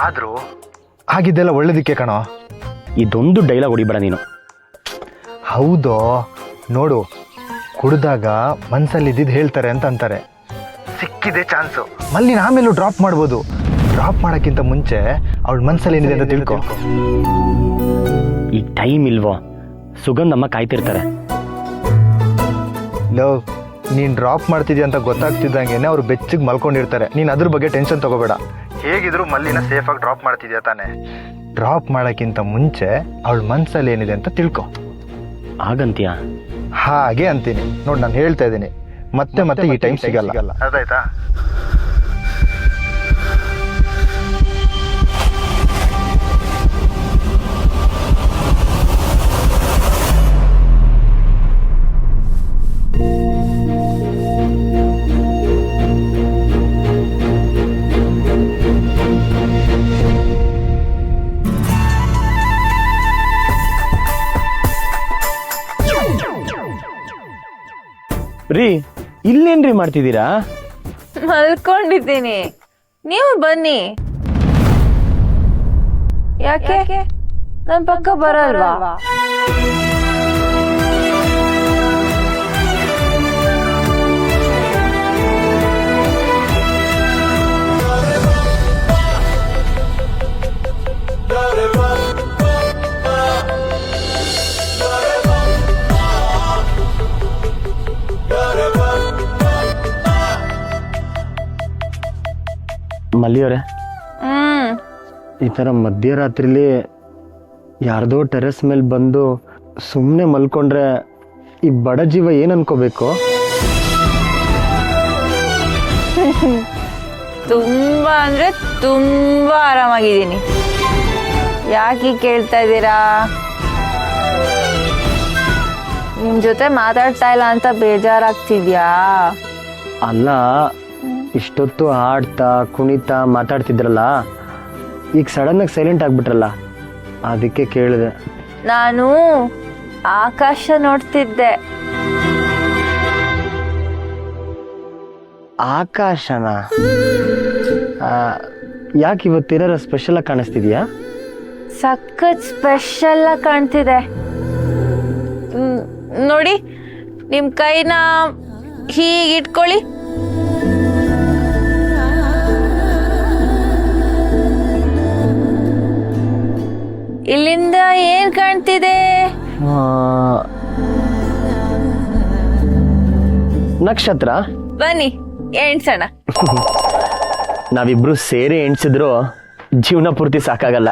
ಆದರೂ ಆಗಿದ್ದೆಲ್ಲ ಒಳ್ಳೇದಕ್ಕೆ ಕಣೋ. ಇದೊಂದು ಡೈಲಾಗ್ ಹೊಡಿಬೇಡ ನೀನು. ಹೌದೋ, ನೋಡು, ಕುಡ್ದಾಗ ಮನ್ಸಲ್ಲಿ ಇದ್ದಿದ್ದು ಹೇಳ್ತಾರೆ ಅಂತ ಅಂತಾರೆ. ಸಿಕ್ಕಿದೆ ಚಾನ್ಸು, ಮಲ್ಲಿನ ಆಮೇಲೂ ಡ್ರಾಪ್ ಮಾಡ್ಬೋದು. ಡ್ರಾಪ್ ಮಾಡೋಕ್ಕಿಂತ ಮುಂಚೆ ಅವಳ ಮನ್ಸಲ್ಲಿ ಏನಿದೆ ಅಂತ ತಿಳ್ಕೊ. ಈ ಟೈಮ್ ಇಲ್ವೋ, ಸುಗಂಧಮ್ಮ ಕಾಯ್ತಿರ್ತಾರೆ. ಲವ್, ನೀನು ಡ್ರಾಪ್ ಮಾಡ್ತಿದ್ಯಾ ಅಂತ ಗೊತ್ತಾಗ್ತಿದ್ದಂಗೆ ಅವ್ರು ಬೆಚ್ಚಿಗೆ ಮಲ್ಕೊಂಡಿರ್ತಾರೆ. ನೀನು ಅದ್ರ ಬಗ್ಗೆ ಟೆನ್ಷನ್ ತಗೋಬೇಡ. ಹೇಗಿದ್ರು ಮಲ್ಲಿನ ಸೇಫಾಗಿ ಡ್ರಾಪ್ ಮಾಡ್ತಿದ್ಯಾ ತಾನೆ. ಡ್ರಾಪ್ ಮಾಡೋಕ್ಕಿಂತ ಮುಂಚೆ ಅವಳ ಮನ್ಸಲ್ಲಿ ಏನಿದೆ ಅಂತ ತಿಳ್ಕೊ. ಹಾಗಂತೀಯ? ಹಾಗೆ ಅಂತೀನಿ. ನೋಡಿ, ನಾನು ಹೇಳ್ತಾ ಇದ್ದೀನಿ, ಮತ್ತೆ ಮತ್ತೆ ಈ ಟೈಮ್ ಸಿಗಲ್ಲ. ಅದಾಯ್ತಾ? ರೀ, ಇಲ್ಲೇನ್ರಿ ಮಾಡ್ತಿದ್ದೀರಾ? ಮಲ್ಕೊಂಡಿದ್ದೀನಿ, ನೀವು ಬನ್ನಿ. ಯಾಕೆ ನನ್ ಪಕ್ಕ ಬರಲ್ವಾ? ಮಲ್ಲಿಯವರೇ, ಈ ಥರ ಮಧ್ಯರಾತ್ರಿಲಿ ಯಾರ್ದೋ ಟೆರೆಸ್ ಮೇಲೆ ಬಂದು ಸುಮ್ಮನೆ ಮಲ್ಕೊಂಡ್ರೆ ಈ ಬಡ ಜೀವ ಏನು ಅನ್ಕೋಬೇಕು? ತುಂಬಾ ಅಂದ್ರೆ ತುಂಬಾ ಆರಾಮಾಗಿದ್ದೀನಿ. ಯಾಕೆ ಕೇಳ್ತಾ ಇದ್ದೀರಾ? ನಿಮ್ ಜೊತೆ ಮಾತಾಡ್ತಾ ಇಲ್ಲ ಅಂತ ಬೇಜಾರಾಗ್ತಿದ್ಯಾ? ಅಲ್ಲ, ಇಷ್ಟೊತ್ತು ಆಡ್ತಾ ಕುಣಿತಾ ಮಾತಾಡ್ತಿದ್ರಲ್ಲ, ಈಗ ಸಡನ್ನಾಗಿ ಸೈಲೆಂಟ್ ಆಗ್ಬಿಟ್ರಲ್ಲ, ಅದಕ್ಕೆ ಕೇಳಿದೆ. ನಾನು ಆಕಾಶ ನೋಡ್ತಿದ್ದೆ. ಆಕಾಶನ? ಯಾಕೆ ಇವತ್ತಿರೋ ಸ್ಪೆಷಲ್ ಆಗಿ ಕಾಣಿಸ್ತಿದ್ಯಾ? ಸಖತ್ ಸ್ಪೆಷಲ್ ಆಗಿ ಕಾಣ್ತಿದೆ. ನೋಡಿ, ನಿಮ್ ಕೈನ ಹೀಗಿಟ್ಕೊಳ್ಳಿ. ಇಲ್ಲಿಂದ ಏನ್ ಕಾಣ್ತಿದೆ? ನಕ್ಷತ್ರ. ಬನ್ನಿ ಎಣ್ಸೋಣ. ನಾವಿಬ್ರು ಸೇರಿ ಎಣ್ಸಿದ್ರು ಜೀವನ ಪೂರ್ತಿ ಸಾಕಾಗಲ್ಲ.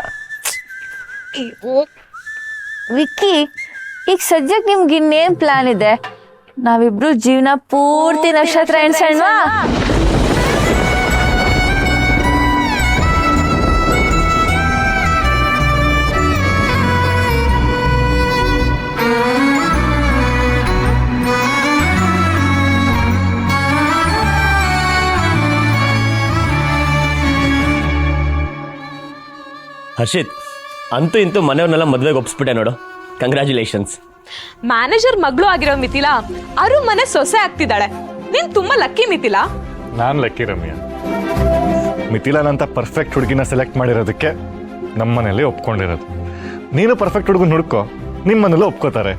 ವಿಕ್ಕಿ, ಈಗ ಸದ್ಯಕ್ಕೆ ನಿಮ್ಗೆ ಇನ್ನೇನ್ ಪ್ಲಾನ್ ಇದೆ? ನಾವಿಬ್ರು ಜೀವನ ಪೂರ್ತಿ ನಕ್ಷತ್ರ ಎಣ್ಸೋಣವಾ? ಹರ್ಷಿತ್, ಅಂತೂ ಇಂತೂ ಮನೆಯವ್ರನ್ನೆಲ್ಲ ಮದುವೆಗೆ ಒಪ್ಪಿಸ್ಬಿಟ್ಟೆ ನೋಡು. ಕಂಗ್ರ್ಯಾಚುಲೇಷನ್ಸ್. ಮ್ಯಾನೇಜರ್ ಮಗಳು ಆಗಿರೋ ಮಿಥಿಲಾ ಅರು ಮನೆ ಸೊಸೆ ಆಗ್ತಿದ್ದಾಳೆ. ನೀನ್ ತುಂಬಾ ಲಕ್ಕಿ ಮಿಥಿಲಾ. ನಾನು ಲಕ್ಕಿ ರಮ್ಯಾ. ಮಿಥಿಲಾನಂತ ಪರ್ಫೆಕ್ಟ್ ಹುಡುಗಿನ ಸೆಲೆಕ್ಟ್ ಮಾಡಿರೋದಕ್ಕೆ ನಮ್ಮ ಮನೇಲಿ ಒಪ್ಕೊಂಡಿರೋದು. ನೀನು ಪರ್ಫೆಕ್ಟ್ ಹುಡುಗನ ಹುಡ್ಕೋ, ನಿಮ್ಮ ಮನೇಲಿ ಒಪ್ಕೋತಾರೆ.